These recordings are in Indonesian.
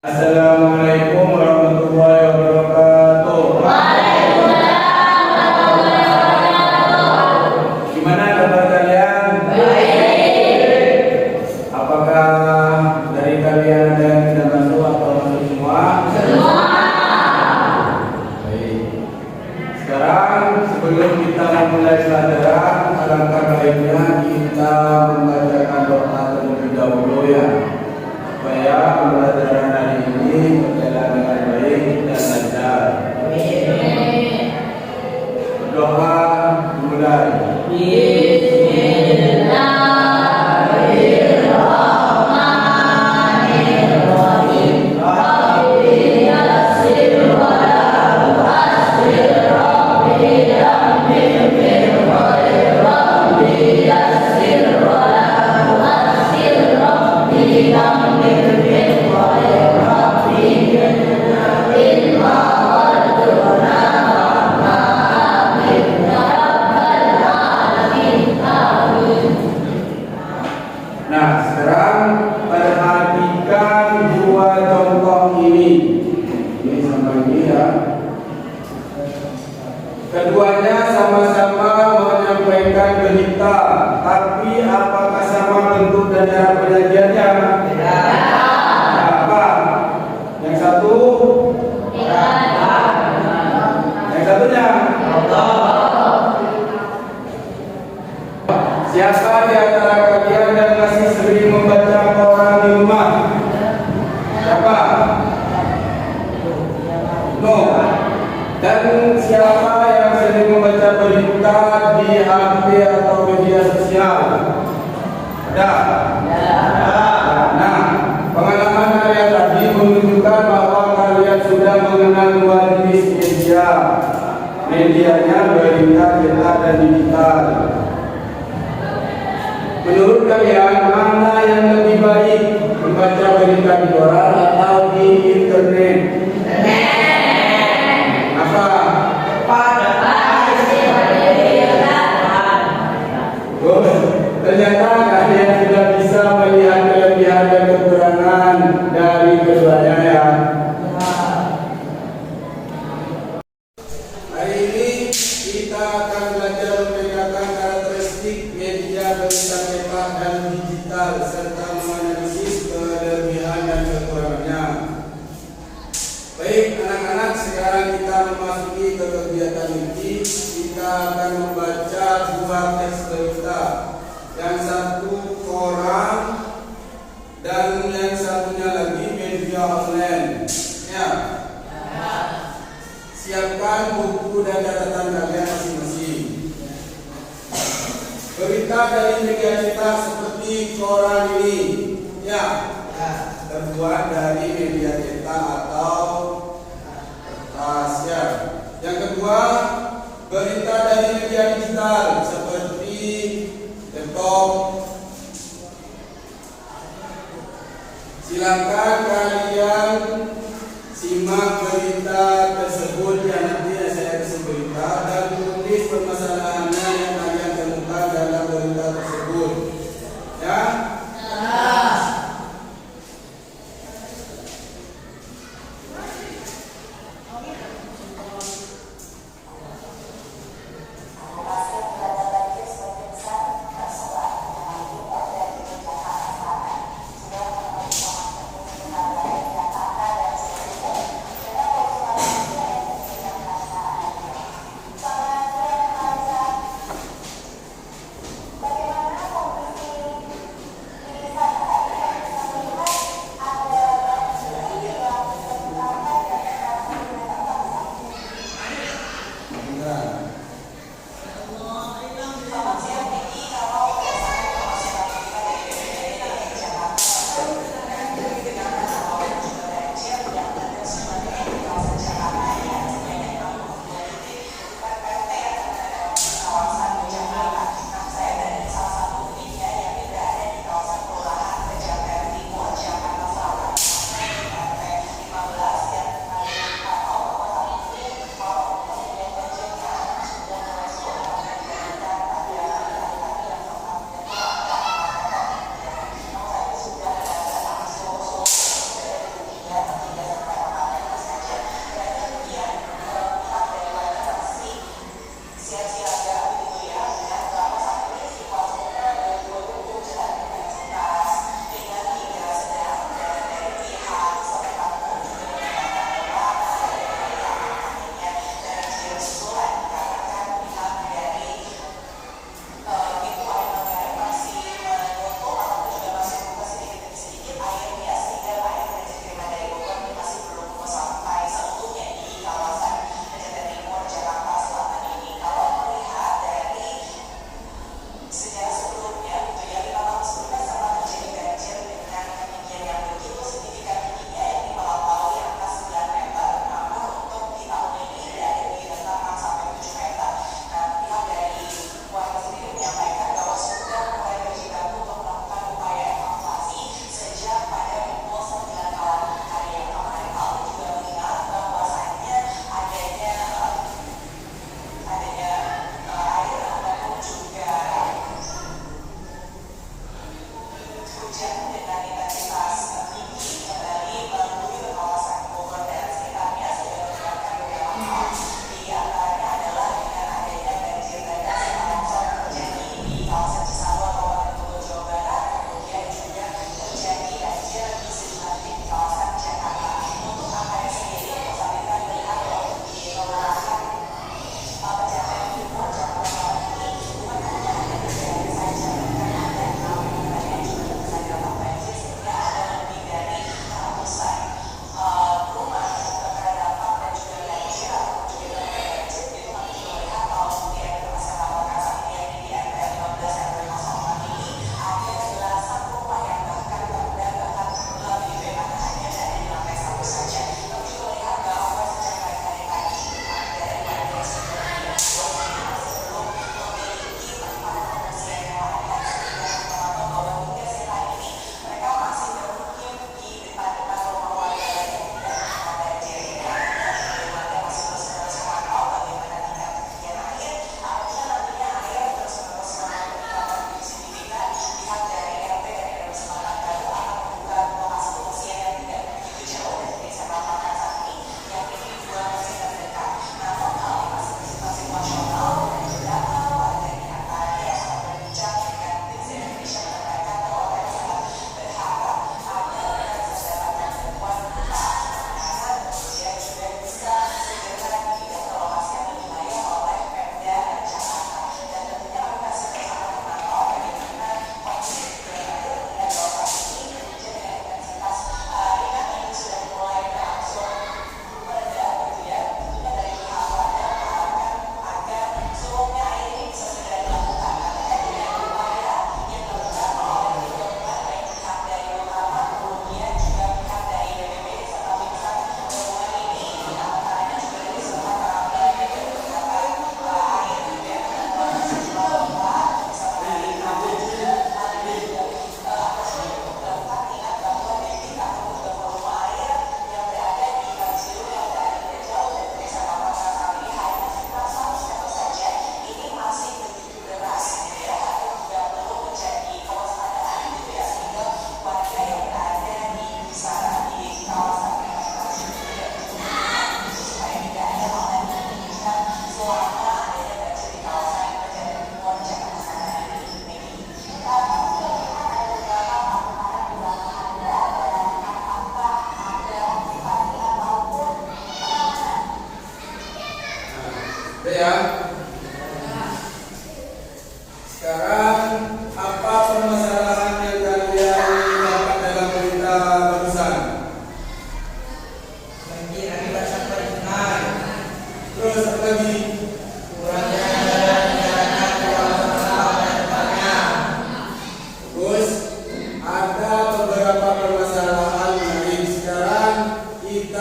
Assalamualaikum warahmatullahi wabarakatuh. Gimana kabar kalian? Baik. Apakah dari kalian ada yang tidak masuk atau masuk semua? Semua. Baik. Sekarang sebelum kita memulai pelajaran, alangkah baiknya kita membacakan doa terlebih dahulu ya, supaya pembelajaran hari ini berjalan dengan baik dan lancar. Berdoa dimulai. Nah, sekarang perhatikan dua contoh ini. Ini sama ini ya. Keduanya sama-sama menyampaikan berita, tapi apakah sama bentuk dan cara penyajiannya? Beda. Apa? Yang satu? Yang satunya? Siapa di antara kalian yang masih sering membaca koran di rumah? Siapa? No. Dan siapa yang sering membaca berita di HP atau media sosial? Ada? Nah, pengalaman kalian tadi menunjukkan bahwa kalian sudah mengenal dua jenis media. Medianya berita cetak dan digital. Menurut kalian mana yang lebih baik, membaca berita di koran atau di internet? Apa? Ternyata kalian sudah bisa melihat kelebihan dan kekurangan dari keduanya ya. Hari ini kita akan belajar membedakan karakteristik media berita cetak dan digital serta menganalisis kelebihan dan kekurangannya. Baik anak-anak, sekarang kita memasuki ke kegiatan inti. Kita akan membaca dua teks berita. Yang satu koran dan yang satunya lagi media online. Ya. Siapkan buku dan catatan kalian masing-masing. Berita dari media cetak seperti koran ini, ya, terbuat dari media cetak atau kertas ya. Yang kedua, berita dari media digital seperti laptop. Silakan kalian simak berita tersebut yang nanti saya kasih berita dan tulis permasalahannya yang kalian temukan dalam berita tersebut. Ya.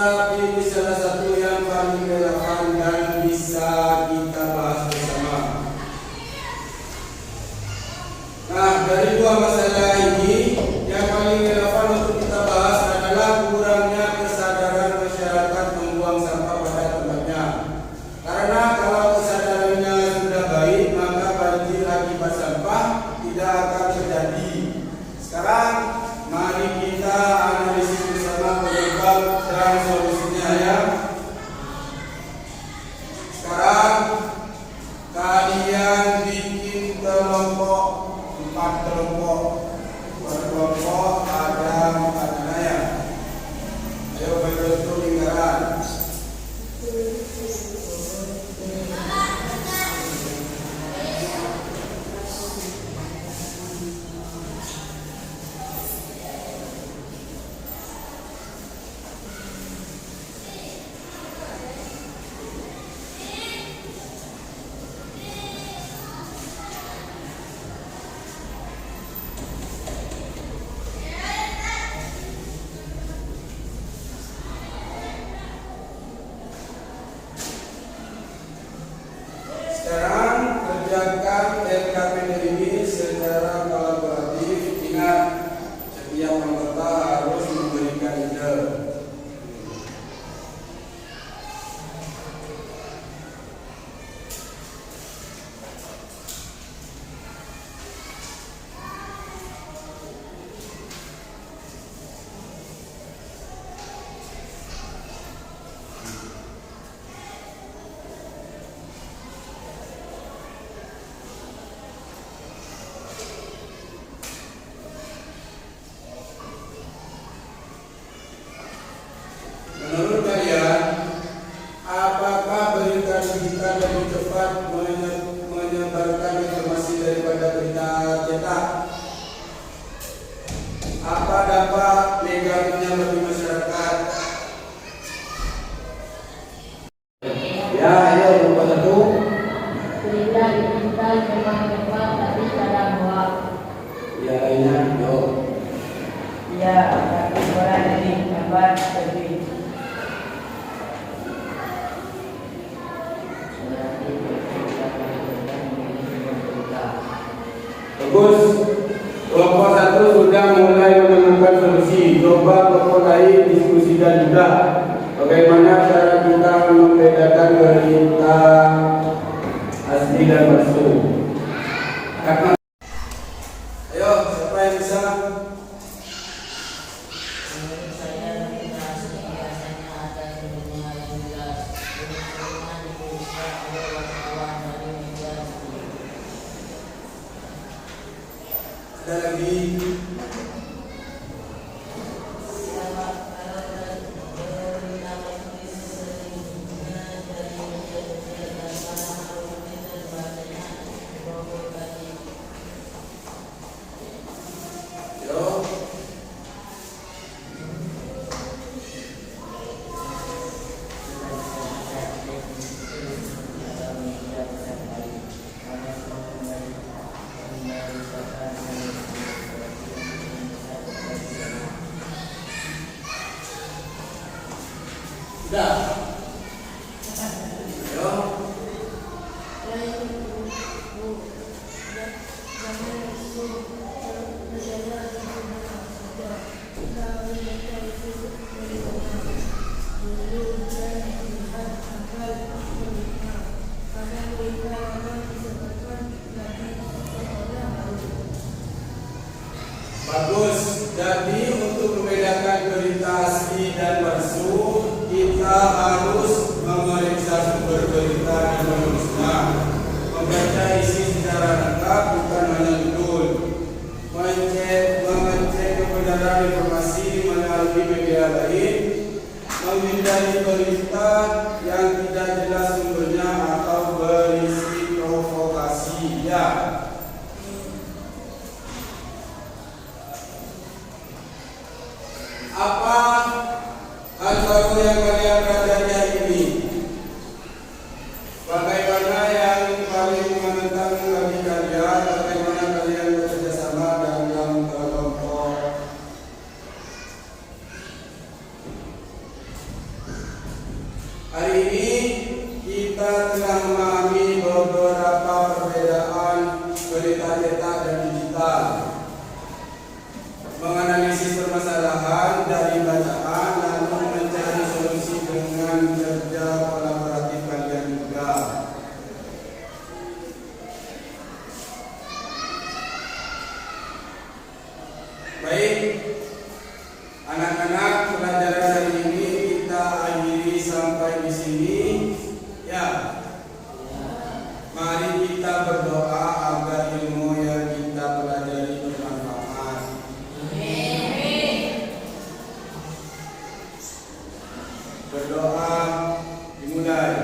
kita pilih salah satu yang paling relevan dan bisa kita bahas bersama. Nah, dari dua masalah ini, yang paling relevan untuk kita bahas adalah kurangnya kesadaran masyarakat membuang sampah pada tempatnya. Karena kalau kesadarannya sudah baik, maka banjir akibat sampah tidak akan terjadi. Sekarang, mari kita analisis bersama penyebab dan solusinya ya. Sekarang, kalian bikin kelompok 4 kelompok. Per kelompok ada 4 wilayah. Ayo berbentuk lingkaran. Sekarang kerjakan LKPD ini secara kolaboratif. Ingat, setiap anggota harus memberikan ide. Menurut kalian, apakah berita digital lebih cepat menyebarkan informasi daripada berita cetak? Apa dampak negatifnya bagi masyarakat? Ya, ayo nomor 1. Berita digital memang cepat tapi kadang hoax. Ya, lainnya, yuk. Ya, tapi orang ini dapat lebih. Bagus. Kelompok 1 sudah mulai menemukan solusi. Coba kelompok lain diskusikan juga bagaimana cara kita membedakan berita asli dan palsu. Ayo, siapa yang bisa? Menurut saya berita asli biasanya ada sumbernya yang jelas. Informasinya diperiksa oleh wartawan dari media resmi. Ada lagi? Yo. Sudah. Yo. Bagus. Jadi untuk membedakan berita asli dan palsu, kita harus memeriksa sumber berita dan menulisnya, membaca isi secara lengkap, bukan hanya judul, mengecek kebenaran informasi melalui media lain, menghindari berita yang tidak jelas sumbernya atau berisi provokasi. Ya. Apa hal baru yang kalian pelajari hari ini? Bagaimana yang paling menentang bagi kalian? Bagaimana kalian bekerja sama dalam kelompok? Hari ini kita telah memahami beberapa perbedaan berita cetak dan digital, menganalisis permasalahan dari bacaan, lalu mencari solusi dengan kerja kolaboratif kalian juga. Baik, anak-anak, pelajaran hari ini kita akhiri sampai di sini. Ya, mari kita berdoa agar ilmu yang kita pelajari bermanfaat. Berdoa dimulai.